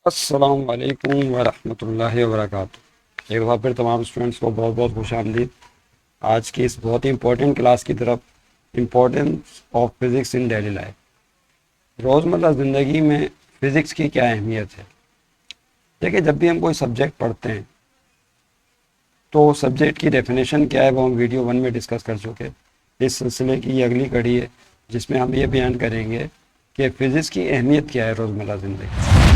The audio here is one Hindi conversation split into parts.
अस्सलाम वालेकुम वरहमतुल्लाहि वबरकातुहू। एक बार फिर तमाम स्टूडेंट्स को बहुत बहुत खुश आमदीद आज की इस बहुत ही इंपॉर्टेंट क्लास की तरफ। Importance of physics in daily life. रोज़मर्रा ज़िंदगी में फ़िज़िक्स की क्या अहमियत है। देखिए, जब भी हम कोई सब्जेक्ट पढ़ते हैं तो सब्जेक्ट की डेफिनेशन क्या है वो हम वीडियो 1 में डिस्कस कर चुके हैं। इस सिलसिले की ये अगली कड़ी है जिसमें हम ये बयान करेंगे कि फ़िज़िक्स की अहमियत क्या है रोज़मर्रा ज़िंदगी में।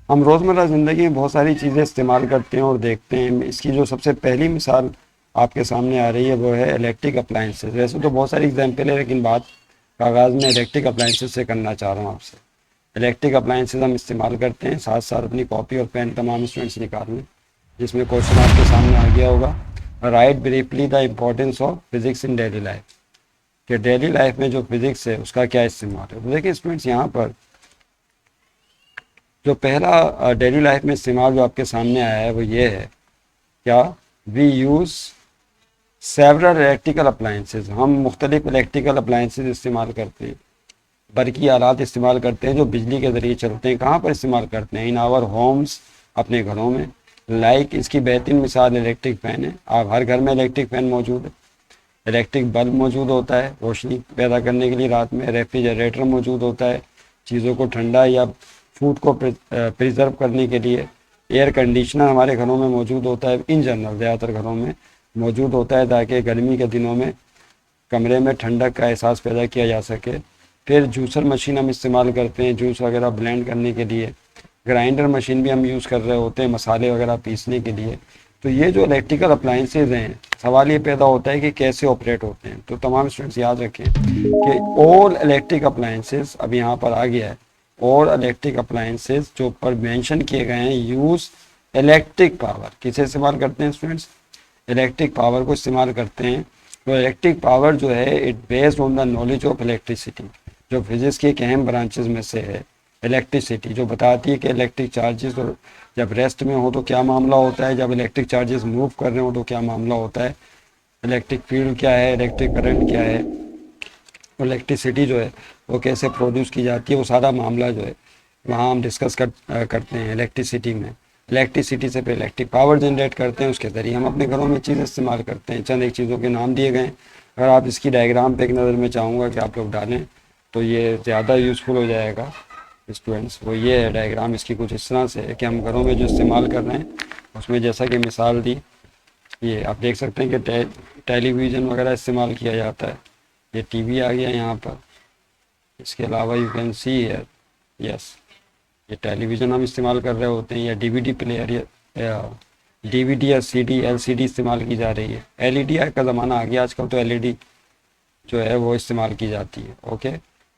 हम रोज़मर्रा ज़िंदगी में बहुत सारी चीज़ें इस्तेमाल करते हैं और देखते हैं। इसकी जो सबसे पहली मिसाल आपके सामने आ रही है वो है इलेक्ट्रिक अप्लाइंसेस। वैसे तो बहुत सारी एग्जांपल है लेकिन बात का आगाज़ में इलेक्ट्रिक अप्लाइंसेस से करना चाह रहा हूँ आपसे। इलेक्ट्रिक अप्लाइंसेस हम इस्तेमाल करते हैं। साथ साथ अपनी कॉपी और पेन तमाम स्टूडेंट्स निकाल लें जिसमें क्वेश्चन आपके सामने आ गया होगा। Right briefly the importance of physics in daily life, कि डेली लाइफ में जो फिज़िक्स है उसका क्या इस्तेमाल है। तो देखिए स्टूडेंट्स, यहाँ पर जो पहला डेली लाइफ में इस्तेमाल जो आपके सामने आया है वो ये है, क्या, we use several electrical appliances. हम मुख्तलिफ इलेक्ट्रिकल अप्लाइंसेस इस्तेमाल करते हैं, बरकी आलात इस्तेमाल करते हैं जो बिजली के ज़रिए चलते हैं। कहाँ पर इस्तेमाल करते हैं? इन आवर होम्स, अपने घरों में। लाइक इसकी बेहतरीन मिसाल इलेक्ट्रिक फ़ैन है। आप हर घर में इलेक्ट्रिक फ़ैन मौजूद है। इलेक्ट्रिक बल्ब मौजूद होता है रोशनी पैदा करने के लिए रात में। रेफ्रिजरेटर मौजूद होता है चीज़ों को ठंडा या फूड को प्रिजर्व करने के लिए। एयर कंडीशनर हमारे घरों में मौजूद होता है, इन जनरल ज़्यादातर घरों में मौजूद होता है ताकि गर्मी के दिनों में कमरे में ठंडक का एहसास पैदा किया जा सके। फिर जूसर मशीन हम इस्तेमाल करते हैं जूस वगैरह ब्लेंड करने के लिए। ग्राइंडर मशीन भी हम यूज़ कर रहे होते हैं मसाले वगैरह पीसने के लिए। तो ये जो इलेक्ट्रिकल अप्लाइंसेज हैं, सवाल ये पैदा होता है कि कैसे ऑपरेट होते हैं। तो तमाम स्टूडेंट्स याद रखें कि ऑल इलेक्ट्रिक अप्लाइंसेज, अब यहाँ पर आ गया है, और इलेक्ट्रिक अप्लाइंसेज जो ऊपर मेंशन किए गए हैं यूज़ इलेक्ट्रिक पावर। किसे इस्तेमाल करते हैं स्टूडेंट्स? इलेक्ट्रिक पावर को इस्तेमाल करते हैं। तो इलेक्ट्रिक पावर जो है it based on the knowledge of electricity, जो फिजिक्स की एक अहम ब्रांचेस में से है। इलेक्ट्रिसिटी जो बताती है कि इलेक्ट्रिक चार्जेस जब रेस्ट में हो तो क्या मामला होता है, जब इलेक्ट्रिक चार्जेस मूव कर रहे हो तो क्या मामला होता है, इलेक्ट्रिक फील्ड क्या है, इलेक्ट्रिक करंट क्या है, इलेक्ट्रिसिटी जो है वो कैसे प्रोड्यूस की जाती है, वो सारा मामला जो है वहाँ हम डिस्कस करते हैं इलेक्ट्रिसिटी में। इलेक्ट्रिसिटी से फिर इलेक्ट्रिक पावर जनरेट करते हैं, उसके ज़रिए हम अपने घरों में चीज़ें इस्तेमाल करते हैं। चंद एक चीज़ों के नाम दिए गए हैं। अगर आप इसकी डायग्राम पे एक नज़र में चाहूँगा कि आप लोग डालें तो ये ज़्यादा यूज़फुल हो जाएगा स्टूडेंट्स। वो ये है डायग्राम, इसकी कुछ इस तरह से है कि हम घरों में जो इस्तेमाल कर रहे हैं उसमें जैसा कि मिसाल दी, ये आप देख सकते हैं कि टेलीविज़न वगैरह इस्तेमाल किया जाता है। ये टीवी आ गया यहाँ पर। इसके अलावा you can see here, yes, ये टेलीविज़न हम इस्तेमाल कर रहे होते हैं, या डीवीडी प्लेयर या डीवीडी या सीडी एलसीडी इस्तेमाल की जा रही है। एलईडी का ज़माना आ गया आजकल, तो एलईडी जो है वो इस्तेमाल की जाती है। ओके,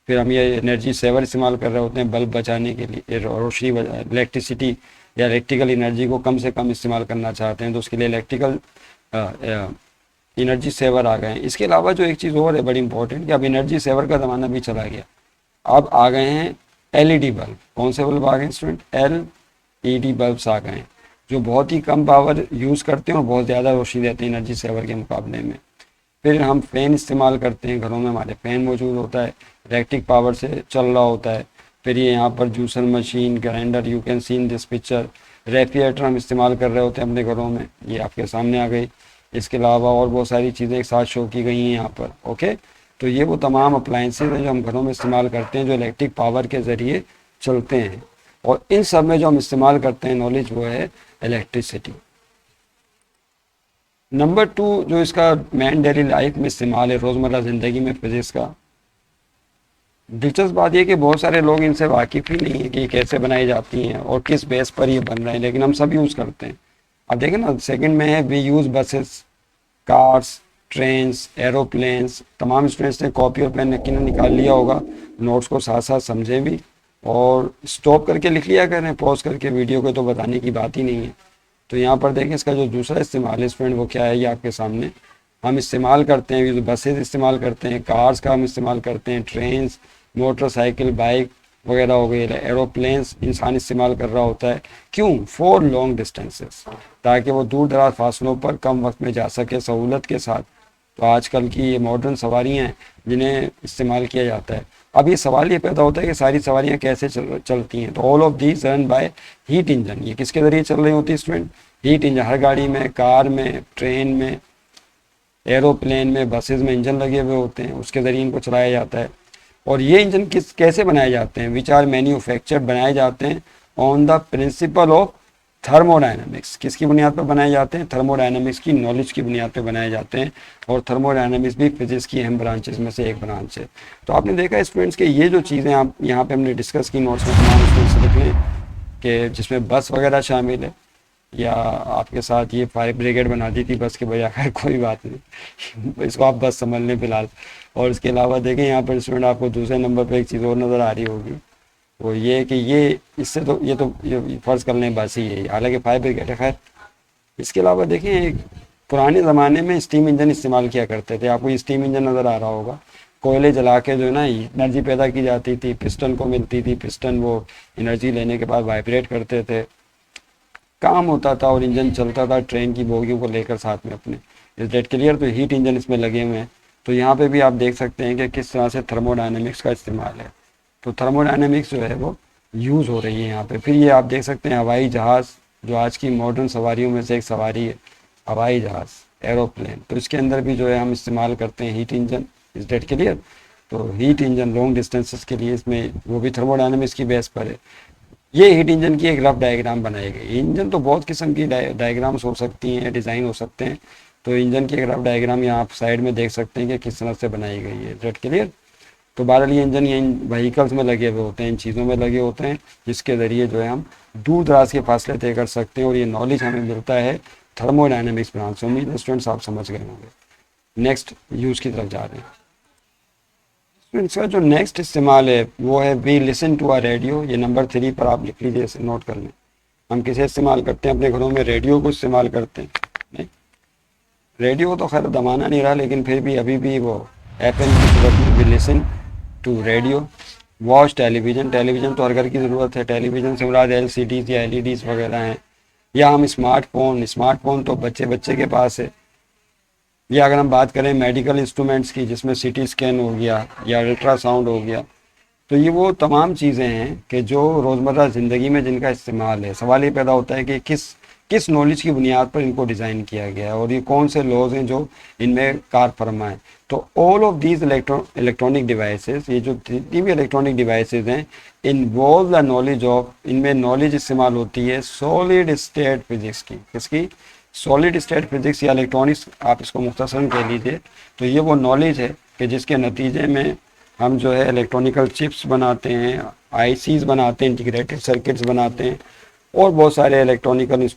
फिर हम ये एनर्जी सेवर इस्तेमाल कर रहे होते हैं बल्ब बचाने के लिए। रोशनी इलेक्ट्रिसिटी या इलेक्ट्रिकल एनर्जी को कम से कम इस्तेमाल करना चाहते हैं तो उसके लिए इलेक्ट्रिकल एनर्जी सेवर आ गए हैं। इसके अलावा जो एक चीज़ और है बड़ी इंपॉर्टेंट, कि अब एनर्जी सेवर का ज़माना भी चला गया। अब आ गए हैं एलईडी बल्ब। कौन से बल्ब आ गए हैं स्टूडेंट? एलईडी बल्ब्स आ गए हैं जो बहुत ही कम पावर यूज़ करते हैं और बहुत ज़्यादा रोशनी देते हैं एनर्जी सेवर के मुकाबले में। फिर हम फ़ैन इस्तेमाल करते हैं घरों में, हमारे फ़ैन मौजूद होता है, इलेक्ट्रिक पावर से चल रहा होता है। फिर ये यहाँ पर juicer machine, grinder, you can see in this picture. Refrigerator हम इस्तेमाल कर रहे होते हैं अपने घरों में, ये आपके सामने आ गई। इसके अलावा और बहुत सारी चीज़ें एक साथ शो की गई हैं यहाँ पर। ओके, तो ये वो तमाम अप्लाइंसेज हैं जो हम घरों में इस्तेमाल करते हैं जो इलेक्ट्रिक पावर के ज़रिए चलते हैं। और इन सब में जो हम इस्तेमाल करते हैं नॉलेज वो है इलेक्ट्रिसिटी। नंबर 2 जो इसका मेन डेली लाइफ में इस्तेमाल है रोज़मर्रा ज़िंदगी में फिज़िक्स का, दिलचस्प बात यह कि बहुत सारे लोग इनसे वाकिफ़ ही नहीं है कि कैसे बनाई जाती हैं और किस बेस पर ये बन रहे हैं, लेकिन हम सब यूज़ करते हैं। अब देखें ना, सेकंड में है we use buses, cars, trains, aeroplanes. तमाम स्टूडेंट्स ने कॉपी और पेन यकीनन निकाल लिया होगा, नोट्स को साथ साथ समझें भी और स्टॉप करके लिख लिया करें, पॉज करके वीडियो को, तो बताने की बात ही नहीं है। तो यहाँ पर देखें इसका जो दूसरा इस्तेमाल है स्टूडेंट वो क्या है, ये आपके सामने हम इस्तेमाल करते हैं। बसेस इस्तेमाल करते हैं, कार्स का हम इस्तेमाल करते हैं, ट्रेन्स, मोटरसाइकिल, बाइक वगैरह हो गई, एरोप्लेन्स इंसान इस्तेमाल कर रहा होता है। क्यों? फॉर लॉन्ग डिस्टेंसेस, ताकि वो दूर दराज फासलों पर कम वक्त में जा सके सहूलत के साथ। तो आजकल की ये मॉडर्न सवारियाँ हैं जिन्हें इस्तेमाल किया जाता है अब ये सवाल ये पैदा होता है कि सारी सवारियाँ कैसे चलती हैं, तो all of these run by heat engine. ये किसके ज़रिए चल रही होती है स्टूडेंट? Heat engine. हर गाड़ी में, कार में, ट्रेन में, एरोप्लेन में, बसेज में इंजन लगे हुए होते हैं, उसके ज़रिए इनको चलाया जाता है। और ये इंजन कैसे बनाए जाते हैं? विच आर मैन्युफैक्चर्ड, बनाए जाते हैं on the principle of thermodynamics. किसकी बुनियाद पर बनाए जाते हैं? थर्मोडायनामिक्स की नॉलेज की बुनियाद पर बनाए जाते हैं। और थर्मोडायनामिक्स भी फिजिक्स की अहम ब्रांचेस में से एक ब्रांच है। तो आपने देखा स्टूडेंट्स के ये जो चीज़ें आप यहाँ पे हमने डिस्कस की, नोट्स में तमाम स्टूडेंट्स लिख लें कि जिसमें बस वगैरह शामिल है, या आपके साथ ये फायर ब्रिगेड बना दी थी बस के बजाय, खैर कोई बात नहीं इसको आप बस समझ लें फिलहाल। और इसके अलावा देखें यहाँ पर स्टूडेंट आपको दूसरे नंबर पर एक चीज़ और नज़र आ रही होगी, वो ये कि ये इससे तो ये फ़र्ज़ कर लें बस ही है, हालांकि फायर ब्रिगेड है। खैर इसके अलावा देखें, एक पुराने ज़माने में स्टीम इंजन इस्तेमाल किया करते थे। आपको ये स्टीम इंजन नज़र आ रहा होगा, कोयले जला के जो है ना एनर्जी पैदा की जाती थी, पिस्टन को मिलती थी, पिस्टन वो एनर्जी लेने के बाद वाइब्रेट करते थे, काम होता था और इंजन चलता था ट्रेन की बोगियों को लेकर साथ में अपने। इस डेट क्लियर? तो हीट इंजन इसमें लगे हुए हैं। तो यहाँ पे भी आप देख सकते हैं कि किस तरह से थर्मोडायनेमिक्स का इस्तेमाल है। तो थर्मोडायनेमिक्स जो है वो यूज़ हो रही है यहाँ पे। फिर ये आप देख सकते हैं हवाई जहाज़, जो आज की मॉडर्न सवारियों में से एक सवारी है, हवाई जहाज़, एरोप्लेन। तो इसके अंदर भी जो है हम इस्तेमाल करते हैं हीट इंजन। इस डेट क्लियर? तो हीट इंजन लॉन्ग डिस्टेंसेस के लिए इसमें वो भी थर्मोडायनेमिक्स की बेस पर है। ये हीट इंजन की एक रफ डायग्राम बनाई गई। इंजन तो बहुत किस्म की डायग्राम्स हो सकती हैं, डिज़ाइन हो सकते हैं। तो इंजन की एक रफ डायग्राम यहाँ आप साइड में देख सकते हैं कि किस तरह से बनाई गई है। Red clear? तो बहरहाल ये इंजन इन व्हीकल्स में लगे हुए होते हैं, इन चीज़ों में लगे होते हैं, जिसके ज़रिए जो है हम दूर दराज के फासले तय कर सकते हैं। और ये नॉलेज हमें मिलता है थर्मोडायनेमिक्स ब्रांच से। उम्मीद है स्टूडेंट्स आप समझ गए होंगे। नेक्स्ट यूज़ की तरफ जा रहे हैं। इसका जो नेक्स्ट इस्तेमाल है वो है we listen to a radio. ये नंबर 3 पर आप लिख लीजिए, इसे नोट कर लें। हम किसे इस्तेमाल करते हैं? अपने घरों में रेडियो को इस्तेमाल करते हैं। नहीं, रेडियो तो खैर ज़माना नहीं रहा, लेकिन फिर भी अभी भी वो एफएम की सूरत में we listen to radio. Watch television, television तो हर घर की ज़रूरत है। टेलीविज़न से मुराद LCDs या LEDs वगैरह हैं। या हम स्मार्टफोन, स्मार्टफोन तो बच्चे बच्चे के पास है। या अगर हम बात करें मेडिकल इंस्ट्रूमेंट्स की, जिसमें CT स्कैन हो गया या अल्ट्रासाउंड हो गया, तो ये वो तमाम चीज़ें हैं कि जो रोज़मर्रा ज़िंदगी में जिनका इस्तेमाल है। सवाल ये पैदा होता है कि किस नॉलेज की बुनियाद पर इनको डिज़ाइन किया गया है और ये कौन से लॉज हैं जो इनमें कार फरमा है। तो all of these electronic devices, ये जो जितनी भी इलेक्ट्रॉनिक डिवाइसेस हैं, इन्वॉल्व द नॉलेज ऑफ, इनमें नॉलेज इस्तेमाल होती है सॉलिड स्टेट फिजिक्स की। किसकी? सॉलिड स्टेट फिजिक्स या इलेक्ट्रॉनिक्स, आप इसको मुख्तसरन कह लीजिए। तो ये वो नॉलेज है कि जिसके नतीजे में हम जो है इलेक्ट्रॉनिकल चिप्स बनाते हैं, ICs बनाते हैं, इंटीग्रेटेड सर्किट्स बनाते हैं, और बहुत सारे इलेक्ट्रॉनिकल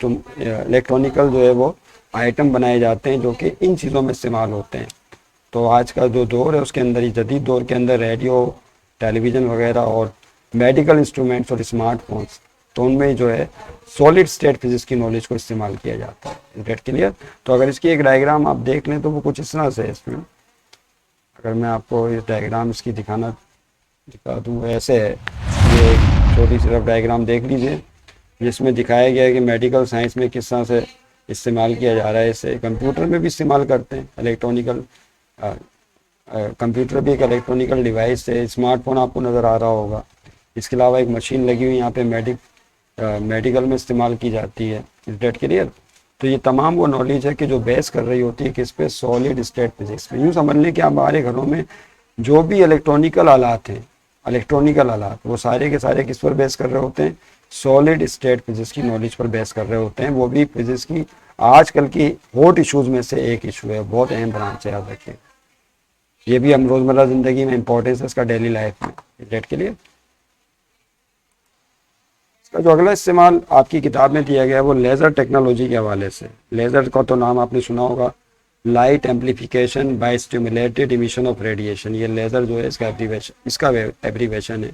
जो है वो आइटम बनाए जाते हैं जो कि इन चीज़ों में इस्तेमाल होते हैं। तो आज का जो दौर है उसके अंदर, ही जदीद दौर के अंदर, रेडियो, टेलीविज़न वगैरह और मेडिकल इंस्ट्रूमेंट्स और स्मार्टफोन्स, तो उनमें जो है सॉलिड स्टेट फिजिक्स की नॉलेज को इस्तेमाल किया जाता है। Get clear? तो अगर इसकी एक डायग्राम आप देख लें तो वो कुछ इस तरह से है। इसमें अगर मैं आपको इस डायग्राम इसकी दिखा दूँ, ऐसे है। ये एक छोटी सी रफ डायग्राम देख लीजिए, जिसमें दिखाया गया है कि मेडिकल साइंस में किस तरह से इस्तेमाल किया जा रहा है। इसे कंप्यूटर में भी इस्तेमाल करते हैं। इलेक्ट्रॉनिकल कंप्यूटर भी एक इलेक्ट्रॉनिकल डिवाइस है। स्मार्टफोन आपको नज़र आ रहा होगा। इसके अलावा एक मशीन लगी हुई यहाँ पे मेडिकल में इस्तेमाल की जाती है। इस डेट क्लियर? तो ये तमाम वो नॉलेज है कि जो बेस कर रही होती है किस पे? सॉलिड स्टेट फिजिक्स पे। यूँ समझ लें कि हमारे घरों में जो भी इलेक्ट्रॉनिकल आलात हैं, वो सारे के सारे किस पर बेस कर रहे होते हैं? सॉलिड स्टेट फिजिक्स की नॉलेज पर बेस कर रहे होते हैं। वो भी फिजिक्स की आजकल की हॉट इशूज़ में से एक इशू है, बहुत अहम ब्रांच है, याद रखिए। ये भी हम रोज़मर्रा ज़िंदगी में इंपॉर्टेंस है इसका, डेली लाइफ में। डेट के लिए इसका जो अगला इस्तेमाल आपकी किताब में दिया गया है वो लेज़र टेक्नोलॉजी के हवाले से। लेज़र का तो नाम आपने सुना होगा, light amplification by stimulated emission of radiation. ये लेज़र जो है इसका एब्रीवेशन है।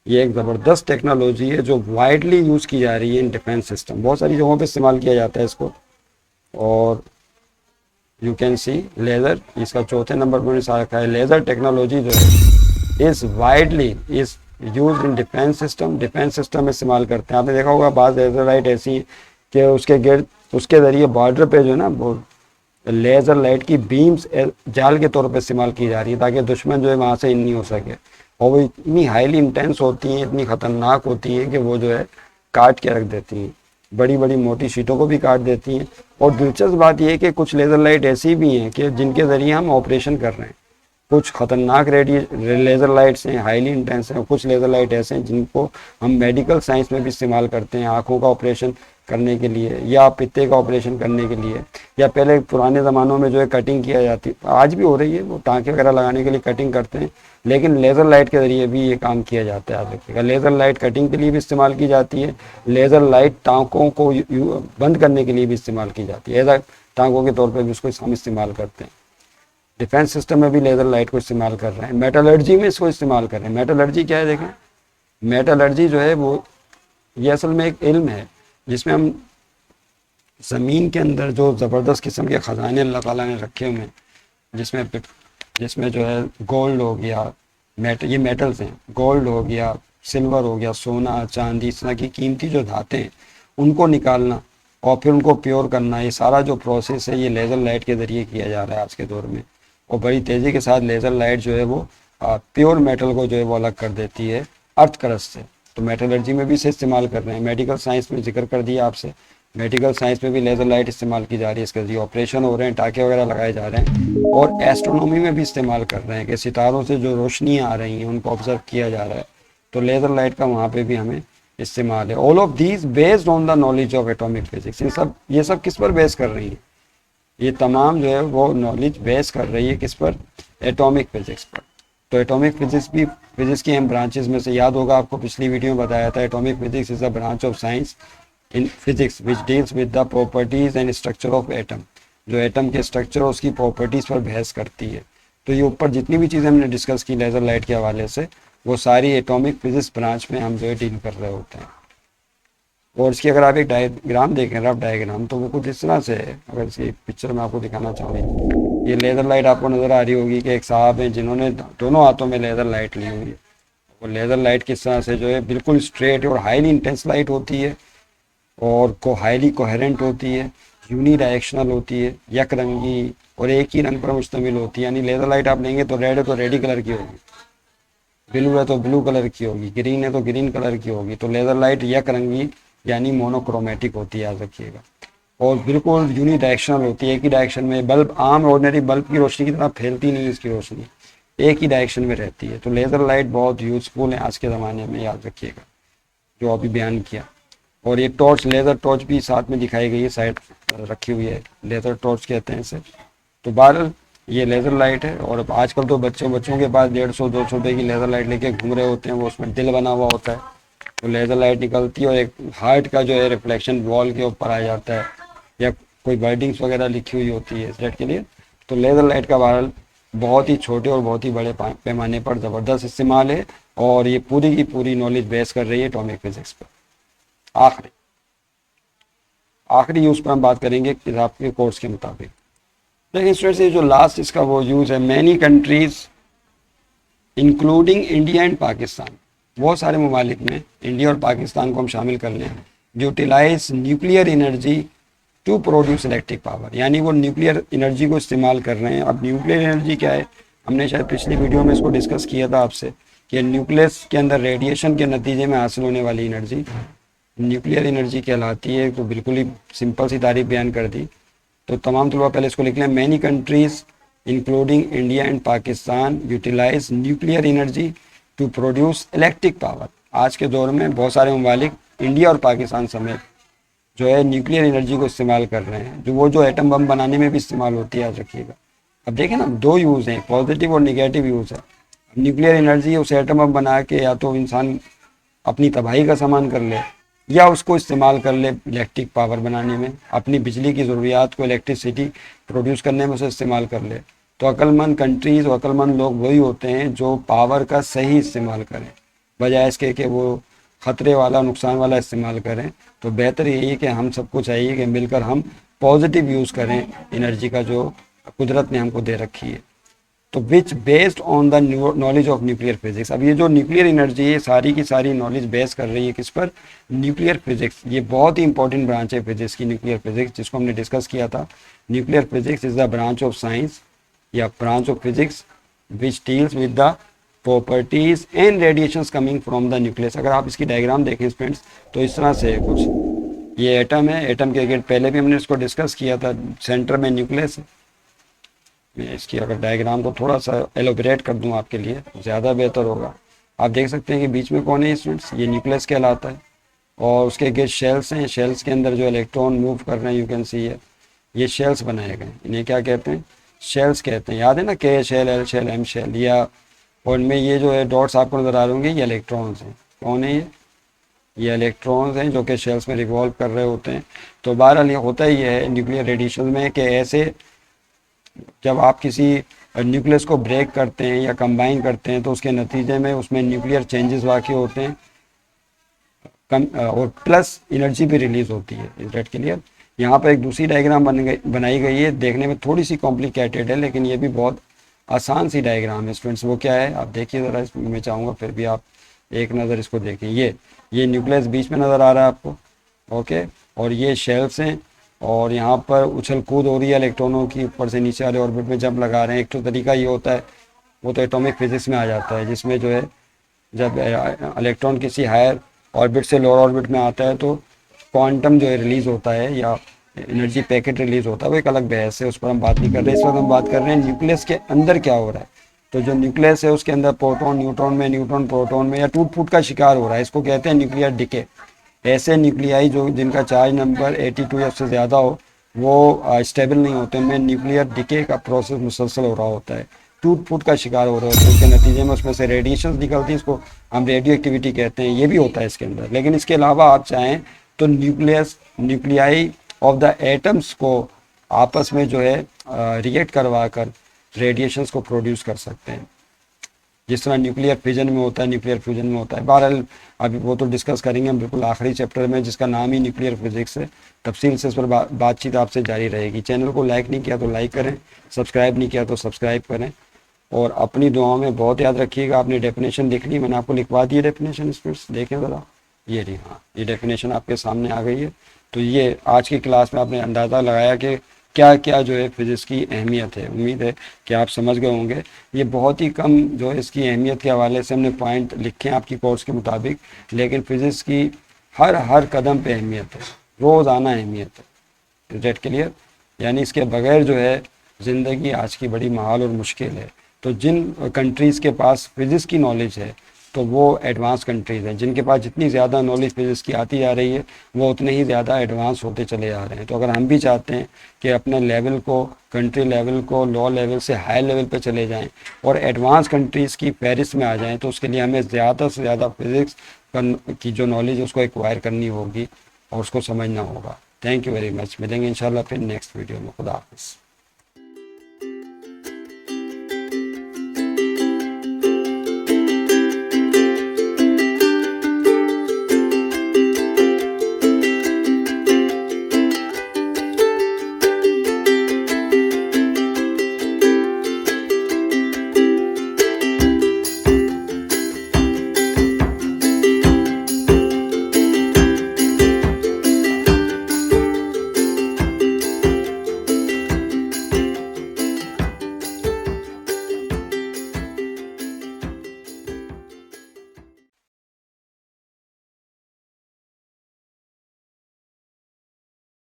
ये एक ज़बरदस्त टेक्नोलॉजी है जो वाइडली यूज़ की जा रही है इन डिफेंस सिस्टम। बहुत सारी जगहों पे इस्तेमाल किया जाता है इसको। और यू कैन सी लेज़र, इसका चौथे नंबर पर इस रखा है, लेज़र टेक्नोलॉजी जो है is widely use in defence system में इस्तेमाल करते हैं। आपने देखा होगा बाज़ लेज़र लाइट ऐसी कि उसके ज़रिए बॉर्डर पे जो है ना वो लेज़र लाइट की बीम्स जाल के तौर पर इस्तेमाल की जा रही है ताकि दुश्मन जो है वहाँ से इन नहीं हो सके। और वो इतनी हाईली इंटेंस होती हैं, इतनी ख़तरनाक होती हैं कि वो जो है काट के रख देती हैं, बड़ी बड़ी मोटी शीटों को भी काट देती हैं। और दिलचस्प बात यह है कि कुछ लेज़र लाइट ऐसी भी हैं कि जिनके ज़रिए हम ऑपरेशन कर रहे हैं। कुछ खतरनाक लेज़र लाइट्स हैं, हाईली इंटेंस हैं, और कुछ लेज़र लाइट ऐसे हैं जिनको हम मेडिकल साइंस में भी इस्तेमाल करते हैं, आँखों का ऑपरेशन करने के लिए या पित्ते का ऑपरेशन करने के लिए, या पहले पुराने ज़मानों में जो है कटिंग किया जाती, आज भी हो रही है, वो टाँके वगैरह लगाने के लिए कटिंग करते हैं, लेकिन लेज़र लाइट के ज़रिए भी ये काम किया जाता है। याद रखिएगा, लेज़र लाइट कटिंग के लिए भी इस्तेमाल की जाती है, लेज़र लाइट टाँकों को बंद करने के लिए भी इस्तेमाल की जाती है, ऐसा टाँकों के तौर पर भी उसको हम इस्तेमाल करते हैं। डिफेंस सिस्टम में भी लेज़र लाइट को इस्तेमाल कर रहे हैं, मेटलर्जी में इसको इस्तेमाल कर रहे हैं। मेटलर्जी क्या है देखें, मेटलर्जी जो है वो ये असल में एक इल्म है जिसमें हम ज़मीन के अंदर जो ज़बरदस्त किस्म के ख़जाने अल्लाह ताला ने रखे हुए हैं, जिसमें जिसमें जो है गोल्ड हो गया, ये मेटल्स हैं, गोल्ड हो गया, सिल्वर हो गया, सोना, चांदी, इस तरह की कीमती जो धातें हैं उनको निकालना और फिर उनको प्योर करना, ये सारा जो प्रोसेस है ये लेज़र लाइट के ज़रिए किया जा रहा है आज के दौर में। और बड़ी तेज़ी के साथ लेज़र लाइट जो है वो प्योर मेटल को जो है वो अलग कर देती है अर्थ क्रस्ट से। तो मेटलर्जी में भी इसे इस्तेमाल कर रहे हैं। मेडिकल साइंस में जिक्र कर दिया आपसे, मेडिकल साइंस में भी लेज़र लाइट इस्तेमाल की जा रही है, इसके जरिए ऑपरेशन हो रहे हैं, टाँके वगैरह लगाए जा रहे हैं। और एस्ट्रोनॉमी में भी इस्तेमाल कर रहे हैं कि सितारों से जो रोशनियाँ आ रही हैं उनको ऑब्जर्व किया जा रहा है, तो लेज़र लाइट का वहाँ पे भी हमें इस्तेमाल है। All of these based on the knowledge of atomic physics. ये सब किस पर बेस कर रही है, ये तमाम जो है वो नॉलेज बेस कर रही है किस पर, एटॉमिक फिजिक्स पर। तो एटॉमिक फिजिक्स भी फिजिक्स की अहम ब्रांचेस में से, याद होगा आपको पिछली वीडियो में बताया था, atomic physics is a branch of science in physics which deals with the properties and structure of atom. जो एटम के स्ट्रक्चर और उसकी प्रॉपर्टीज़ पर बहस करती है। तो ये ऊपर जितनी भी चीज़ें हमने डिस्कस की लेज़र लाइट के हवाले से, वो सारी एटॉमिक फिजिक्स ब्रांच में हम जो है डील कर रहे होते हैं। और इसकी अगर आप एक डायग्राम देखें, रफ डायग्राम, तो वो कुछ इस तरह से है। अगर इसकी पिक्चर में आपको दिखाना चाहूँ, ये लेज़र लाइट आपको नज़र आ रही होगी कि एक साहब हैं जिन्होंने दोनों हाथों में लेज़र लाइट ली हुई है। वो लेज़र लाइट किस तरह से जो है बिल्कुल स्ट्रेट और हाईली इंटेंस लाइट होती है और हाईली कोहेरेंट होती है, यूनी डायरेक्शनल होती है, यक रंगी और एक ही रंग पर मुश्तमिल होती है। यानी लेज़र लाइट आप लेंगे तो रेड है तो रेड कलर की होगी, ब्लू है तो ब्लू कलर की होगी, ग्रीन है तो ग्रीन कलर की होगी। तो लेज़र लाइट यक रंगी यानी मोनोक्रोमेटिक होती है, याद रखिएगा। और बिल्कुल यूनी डायरेक्शनल होती है, एक ही डायरेक्शन में। बल्ब आम ऑर्डिनरी बल्ब की रोशनी की तरह फैलती नहीं है, इसकी रोशनी एक ही डायरेक्शन में रहती है। तो लेज़र लाइट बहुत यूज़फुल है आज के ज़माने में, याद रखिएगा, जो अभी बयान किया। और ये टॉर्च, लेज़र टॉर्च भी साथ में दिखाई गई है, साइड रखी हुई है, लेज़र टॉर्च कहते हैं इसे। तो बहरहाल ये लेज़र लाइट है। और अब आजकल तो बच्चों के पास 150-200 रुपये की लेज़र लाइट लेके घूम रहे होते हैं, वो उसमें दिल बना हुआ होता है, तो लेज़र लाइट निकलती है और एक हार्ट का जो है रिफ्लेक्शन वॉल के ऊपर आ जाता है, या कोई वर्डिंग्स वगैरह लिखी हुई होती है इस लाइट के लिए। तो लेज़र लाइट का बहरहाल बहुत ही छोटे और बहुत ही बड़े पैमाने पर ज़बरदस्त इस्तेमाल है, और ये पूरी की पूरी नॉलेज बेस कर रही है एटॉमिक फिजिक्स पर। आखिरी यूज़ पर हम बात करेंगे किताब के कोर्स के मुताबिक। लेकिन स्टूडेंट्स, ये जो लास्ट इसका वो यूज़ है, many countries including India and Pakistan, बहुत सारे ममालिक में इंडिया और पाकिस्तान को हम शामिल कर लें, utilise nuclear energy to produce electric power. यानी वो न्यूक्लियर एनर्जी को इस्तेमाल कर रहे हैं। अब न्यूक्लियर एनर्जी क्या है, हमने शायद पिछली वीडियो में इसको डिस्कस किया था आपसे कि न्यूक्लियस के अंदर रेडिएशन के नतीजे में हासिल होने वाली एनर्जी न्यूक्लियर एनर्जी कहलाती है। तो बिल्कुल ही सिंपल सी तारीफ बयान कर दी। तो तमाम तलबा पहले इसको लिख लें, many countries including India and Pakistan utilise nuclear energy to produce electric power. आज के दौर में बहुत सारे ममालिक इंडिया और पाकिस्तान समेत जो है न्यूक्लियर एनर्जी को इस्तेमाल कर रहे हैं, जो एटम बम बनाने में भी इस्तेमाल होती है, याद रखिएगा। अब देखें ना, दो यूज़ हैं, पॉजिटिव और निगेटिव यूज़ है। न्यूक्लियर एनर्जी उस एटम बम बना के या तो इंसान अपनी तबाही का सामान कर ले, या उसको इस्तेमाल कर ले इलेक्ट्रिक पावर बनाने में, अपनी बिजली की ज़रूरियात को इलेक्ट्रिसिटी प्रोड्यूस करने में उसे इस्तेमाल कर ले। तो अक्लमंद कंट्रीज़ और अक्लमंद लोग वही होते हैं जो पावर का सही इस्तेमाल करें, बजाय इसके कि वो ख़तरे वाला, नुकसान वाला इस्तेमाल करें। तो बेहतर यही है कि हम सबको चाहिए कि मिलकर हम पॉजिटिव यूज़ करें एनर्जी का जो कुदरत ने हमको दे रखी है। तो which based on the knowledge of nuclear physics. अब ये जो न्यूक्लियर एनर्जी है, सारी की सारी नॉलेज बेस कर रही है किस पर, न्यूक्लियर फिजिक्स। ये बहुत ही इंपॉर्टेंट ब्रांच है फिजिक्स की, न्यूक्लियर फिजिक्स, जिसको हमने डिस्कस किया था। Nuclear physics is the branch of science या branch of physics which deals with the properties and radiations coming from the nucleus. अगर आप इसकी डायग्राम देखें फ्रेंड्स तो इस तरह से है कुछ। ये एटम है, एटम के गेट पहले भी हमने इसको डिस्कस किया था, सेंटर में न्यूक्लियस है। मैं इसकी अगर डायग्राम को थोड़ा सा एलोबरेट कर दूं आपके लिए ज़्यादा बेहतर होगा। आप देख सकते हैं कि बीच में कौन है स्टूडेंट्स, ये न्यूक्लियस कहलाता है और उसके गेट शेल्स हैं, शेल्स के अंदर जो इलेक्ट्रॉन मूव कर रहे हैं यू कैन सी है, ये शेल्स बनाए गए, इन्हें क्या कहते हैं, शेल्स कहते हैं। याद है ना, K shell, L shell, M shell, या और इनमें ये जो है डॉट्स आपको नज़र आ रहे होंगे ये इलेक्ट्रॉन्स हैं। कौन है ये इलेक्ट्रॉन्स हैं जो कि शेल्स में रिवॉल्व कर रहे होते हैं। तो बहरहाल ये होता ही है न्यूक्लियर रेडिएशन में कि ऐसे जब आप किसी न्यूक्लियस को ब्रेक करते हैं या कंबाइन करते हैं तो उसके नतीजे में उसमें न्यूक्लियर चेंजेस वाक़ई होते हैं कम, और प्लस एनर्जी भी रिलीज़ होती है। Is that clear. यहाँ पर एक दूसरी डायग्राम बनाई गई है, देखने में थोड़ी सी कॉम्प्लिकेटेड है लेकिन ये भी बहुत आसान सी डायग्राम है स्टूडेंट्स। वो क्या है आप देखिए ज़रा, मैं चाहूँगा फिर भी आप एक नज़र इसको देखें। ये न्यूक्लियस बीच में नज़र आ रहा है आपको, ओके, और ये शेल्स हैं और यहाँ पर उछल कूद हो रही है इलेक्ट्रॉनों की, ऊपर से नीचे वाले ऑर्बिट में जंप लगा रहे हैं। एक तो तरीका ये होता है, वो तो एटॉमिक फिजिक्स में आ जाता है, जिसमें जो है जब इलेक्ट्रॉन किसी हायर ऑर्बिट से लोअर ऑर्बिट में आता है तो क्वांटम जो है रिलीज़ होता है या एनर्जी पैकेट रिलीज़ होता है, वो एक अलग बहस है, उस पर हम बात नहीं कर रहे। इस वक्त हम बात कर रहे हैं न्यूक्लियस के अंदर क्या हो रहा है। तो जो न्यूक्लियस है उसके अंदर प्रोटॉन न्यूट्रॉन में, न्यूट्रॉन प्रोटॉन में या टूट फूट का शिकार हो रहा है, इसको कहते हैं न्यूक्लियर डिके। ऐसे न्यूक्लियाई जो जिनका चार्ज नंबर 82 या उससे ज़्यादा हो वो स्टेबल नहीं होते, उनमें न्यूक्लियर डिके का प्रोसेस मुसलसल हो रहा होता है, टूट फूट का शिकार हो रहे होते हैं। उसके नतीजे में उसमें से रेडिएशन निकलती है, इसको हम रेडियो एक्टिविटी कहते हैं, ये भी होता है इसके अंदर। लेकिन इसके अलावा आप चाहें तो न्यूक्लियाई ऑफ द एटम्स को आपस में जो है रिएक्ट करवा कर रेडिएशंस को प्रोड्यूस कर सकते हैं, जिस तरह न्यूक्लियर फिजन में होता है, न्यूक्लियर फ्यूजन में होता है। बहरहाल अभी वो तो डिस्कस करेंगे हम बिल्कुल आखिरी चैप्टर में, जिसका नाम ही न्यूक्लियर फिजिक्स है। तफसील से इस पर बातचीत आपसे जारी रहेगी। चैनल को लाइक नहीं किया तो लाइक करें, सब्सक्राइब नहीं किया तो सब्सक्राइब करें और अपनी दुआओं में बहुत याद रखिएगा। आपने डेफिनेशन लिख ली, मैंने आपको लिखवा दी डेफिनेशन, स्टूडेंट्स देखें ज़रा, ये रही, हाँ ये डेफिनेशन आपके सामने आ गई है। तो ये आज की क्लास में आपने अंदाज़ा लगाया कि क्या क्या जो है फिज़िक्स की अहमियत है। उम्मीद है कि आप समझ गए होंगे। ये बहुत ही कम जो है इसकी अहमियत के हवाले से हमने पॉइंट लिखे हैं आपकी कोर्स के मुताबिक, लेकिन फ़िज़िक्स की हर कदम पे अहमियत है, रोज़ाना अहमियत है। रेट क्लियर, यानी इसके बगैर जो है ज़िंदगी आज की बड़ी महाल और मुश्किल है। तो जिन कंट्रीज़ के पास फिज़िक्स की नॉलेज है तो वो एडवांस कंट्रीज़ हैं, जिनके पास जितनी ज़्यादा नॉलेज फिज़िक्स की आती जा रही है वो उतने ही ज़्यादा एडवांस होते चले जा रहे हैं। तो अगर हम भी चाहते हैं कि अपने लेवल को, कंट्री लेवल को लो लेवल से हाई लेवल पे चले जाएं और एडवांस कंट्रीज़ की फहरिस्त में आ जाएं, तो उसके लिए हमें ज़्यादा से ज़्यादा फिज़िक्स की जो नॉलेज है उसको एक्वायर करनी होगी और उसको समझना होगा। Thank you very much. मिलेंगे इंशाल्लाह फिर नेक्स्ट वीडियो में। खुदा हाफ़िज़।